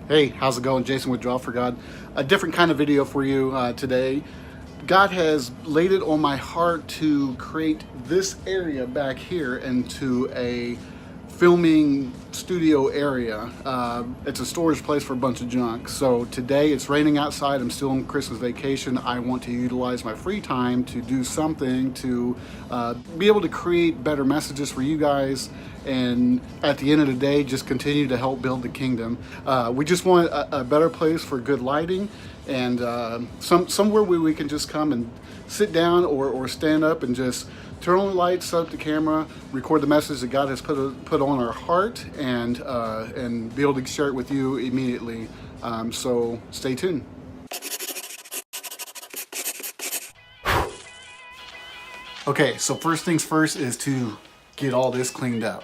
Hey, how's it going? Jason with Draw for God. A different kind of video for you today. God has laid it on my heart to create this area back here into a filming studio area. It's a storage place for a bunch of junk. So today it's raining outside. I'm still on Christmas vacation. I want to utilize my free time to do something to be able to create better messages for you guys, and at the end of the day just continue to help build the kingdom. We just want a better place for good lighting, and somewhere where we can just come and sit down or stand up and just turn on the lights, set up the camera, record the message that God has put on our heart, and be able to share it with you immediately. So stay tuned. Okay, so first things first is to get all this cleaned up.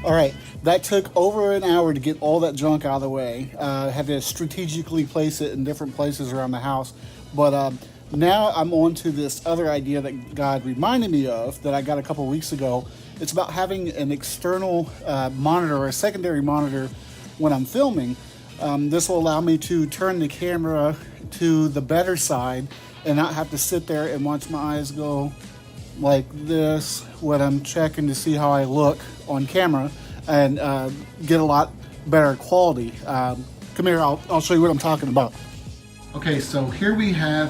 All right, that took over an hour to get all that junk out of the way. I had to strategically place it in different places around the house. But now I'm on to this other idea that God reminded me of that I got a couple weeks ago. It's about having an external monitor or a secondary monitor when I'm filming. This will allow me to turn the camera to the better side and not have to sit there and watch my eyes go like this when I'm checking to see how I look on camera, and get a lot better quality. Come here, I'll show you what I'm talking about. Okay, so here we have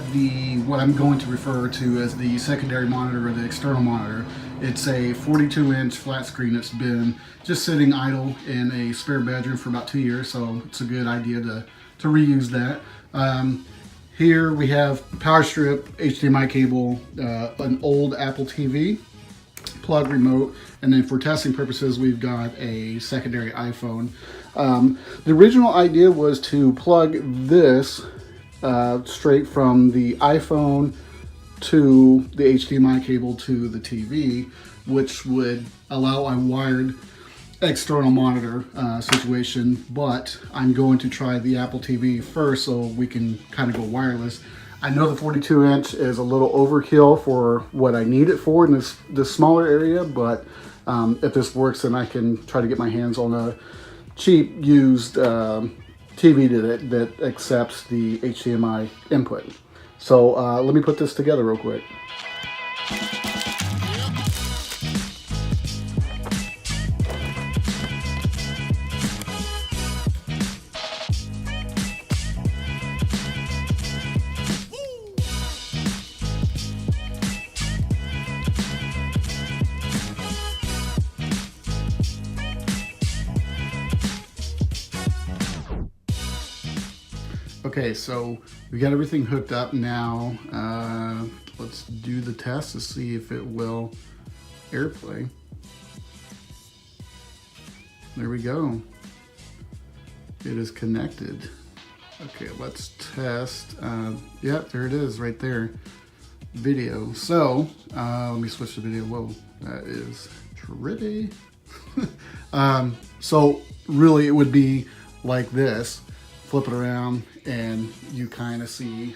what I'm going to refer to as the secondary monitor or the external monitor. It's a 42-inch flat screen that's been just sitting idle in a spare bedroom for about 2 years, so it's a good idea to reuse that. Here we have power strip, HDMI cable, an old Apple TV, plug remote, and then for testing purposes we've got a secondary iPhone. The original idea was to plug this straight from the iPhone to the HDMI cable to the TV, which would allow a wired external monitor situation, but I'm going to try the Apple TV first so we can kind of go wireless. I know the 42-inch is a little overkill for what I need it for in this smaller area, but if this works, then I can try to get my hands on a cheap used TV that accepts the HDMI input. So let me put this together real quick. Okay, so we got everything hooked up now. Let's do the test to see if it will AirPlay. There we go. It is connected. Okay, let's test. Yep, there it is right there. Video. So, let me switch the video. Whoa, that is pretty. So really it would be like this. Flip it around and you kind of see,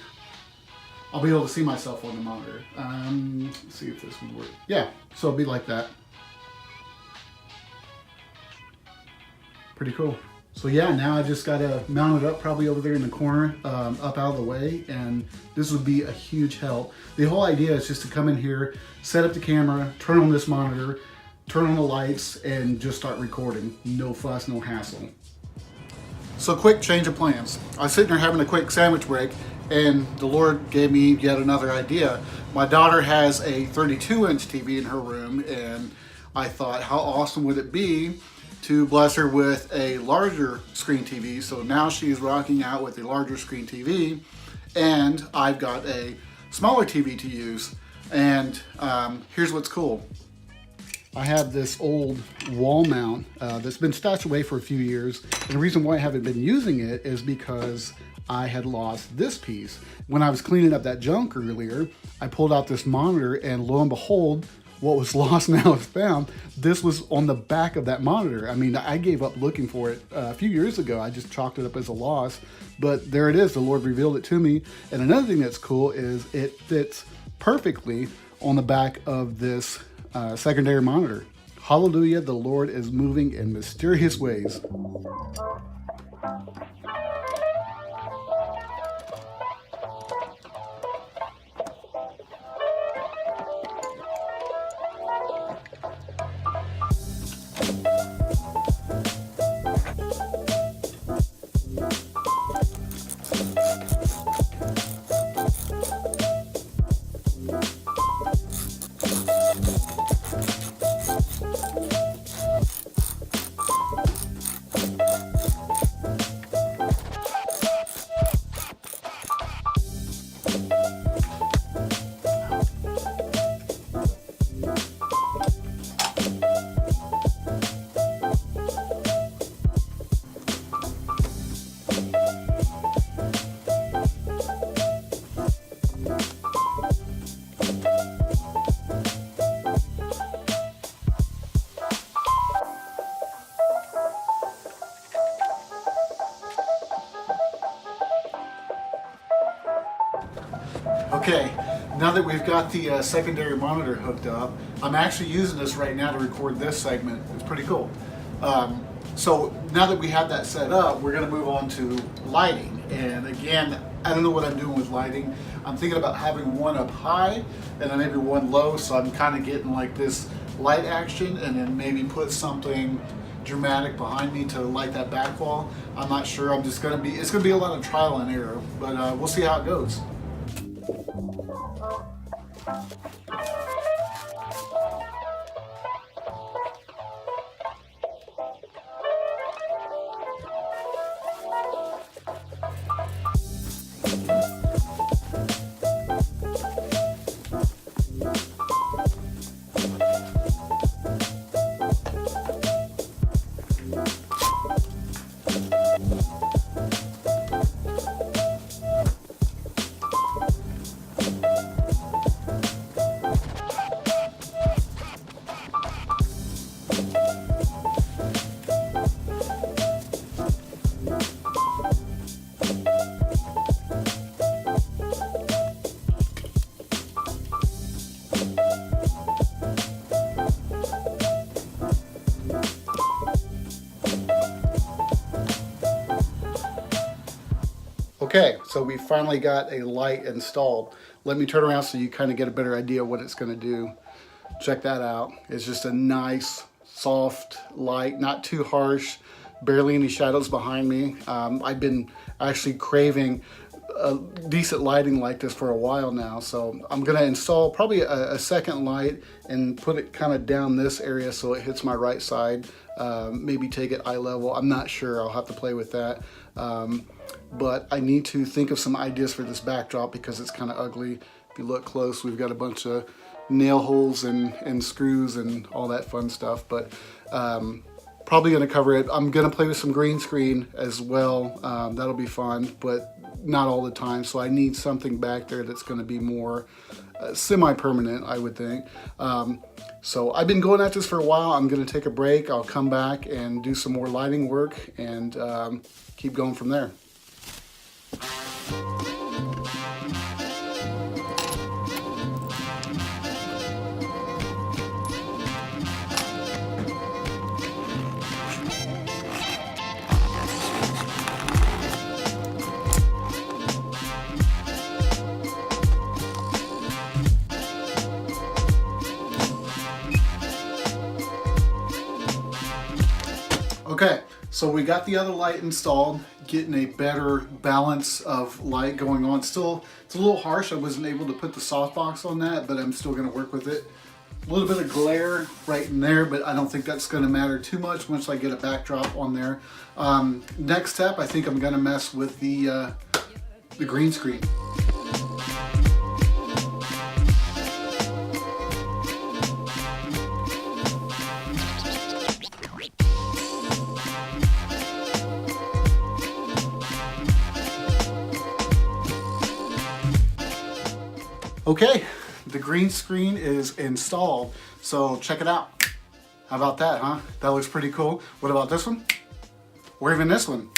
I'll be able to see myself on the monitor. Let's see if this would work. Yeah, so it'll be like that. Pretty cool. So yeah, now I just gotta mount it up probably over there in the corner, up out of the way, and this would be a huge help. The whole idea is just to come in here, set up the camera, turn on this monitor, turn on the lights, and just start recording. No fuss, no hassle. So quick change of plans. I was sitting there having a quick sandwich break, and the Lord gave me yet another idea. My daughter has a 32-inch TV in her room, and I thought, how awesome would it be to bless her with a larger screen TV. So now she's rocking out with a larger screen TV, and I've got a smaller TV to use. And here's what's cool. I have this old wall mount that's been stashed away for a few years. And the reason why I haven't been using it is because I had lost this piece. When I was cleaning up that junk earlier, I pulled out this monitor, and lo and behold, what was lost now is found. This was on the back of that monitor. I mean, I gave up looking for it a few years ago. I just chalked it up as a loss, but there it is. The Lord revealed it to me. And another thing that's cool is it fits perfectly on the back of this secondary monitor. Hallelujah, the Lord is moving in mysterious ways. Okay, now that we've got the secondary monitor hooked up, I'm actually using this right now to record this segment. It's pretty cool. So now that we have that set up, we're gonna move on to lighting. And again, I don't know what I'm doing with lighting. I'm thinking about having one up high and then maybe one low, so I'm kind of getting like this light action, and then maybe put something dramatic behind me to light that back wall. I'm not sure. It's gonna be a lot of trial and error, but we'll see how it goes. Okay, so we finally got a light installed. Let me turn around so you kind of get a better idea of what it's going to do. Check that out. It's just a nice, soft light, not too harsh, barely any shadows behind me. I've been actually craving decent lighting like this for a while now, so I'm going to install probably a second light and put it kind of down this area so it hits my right side. Maybe take it eye level. I'm not sure. I'll have to play with that. But I need to think of some ideas for this backdrop because it's kind of ugly. If you look close, we've got a bunch of nail holes and screws and all that fun stuff, but probably gonna cover it. I'm gonna play with some green screen as well. That'll be fun, but not all the time. So I need something back there that's gonna be more semi-permanent, I would think. So I've been going at this for a while. I'm gonna take a break. I'll come back and do some more lighting work and keep going from there. Okay, so we got the other light installed, getting a better balance of light going on. Still, it's a little harsh. I wasn't able to put the softbox on that, but I'm still gonna work with it. A little bit of glare right in there, but I don't think that's gonna matter too much once I get a backdrop on there. Next step, I think I'm gonna mess with the green screen. Okay, the green screen is installed. So check it out. How about that, huh? That looks pretty cool. What about this one? Or even this one?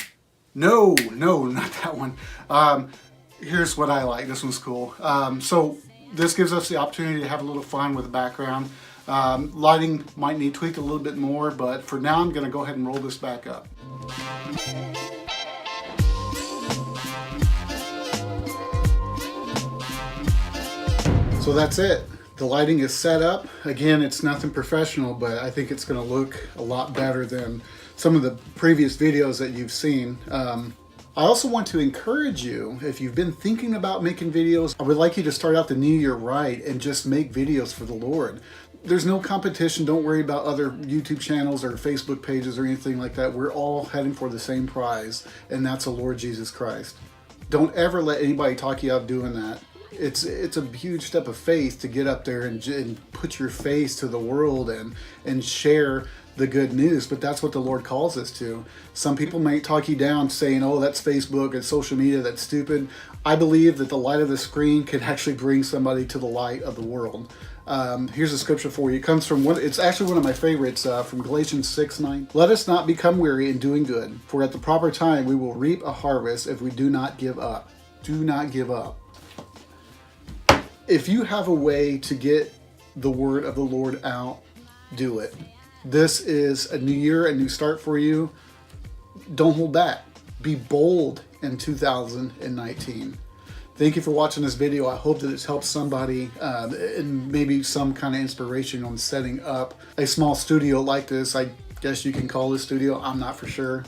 No, not that one. Here's what I like. This one's cool. So this gives us the opportunity to have a little fun with the background. Lighting might need tweaked a little bit more, but for now I'm gonna go ahead and roll this back up. So that's it. The lighting is set up. Again, it's nothing professional, but I think it's gonna look a lot better than some of the previous videos that you've seen. I also want to encourage you, if you've been thinking about making videos, I would like you to start out the new year right and just make videos for the Lord. There's no competition. Don't worry about other YouTube channels or Facebook pages or anything like that. We're all heading for the same prize, and that's the Lord Jesus Christ. Don't ever let anybody talk you out of doing that. It's a huge step of faith to get up there and put your face to the world and share the good news, but that's what the Lord calls us to. Some people may talk you down saying, oh, that's Facebook and social media, that's stupid. I believe that the light of the screen can actually bring somebody to the light of the world. Here's a scripture for you. It comes from it's actually one of my favorites, from Galatians 6:9. Let us not become weary in doing good, for at the proper time we will reap a harvest if we do not give up. Do not give up. If you have a way to get the word of the Lord out, do it. This is a new year, a new start for you. Don't hold back. Be bold in 2019. Thank you for watching this video. I hope that it's helped somebody and maybe some kind of inspiration on setting up a small studio like this. I guess you can call this studio. I'm not for sure.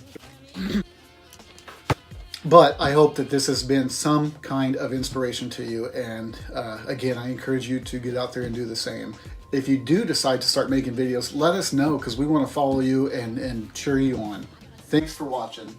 But I hope that this has been some kind of inspiration to you. And again, I encourage you to get out there and do the same. If you do decide to start making videos, let us know, because we want to follow you and cheer you on. Thanks for watching.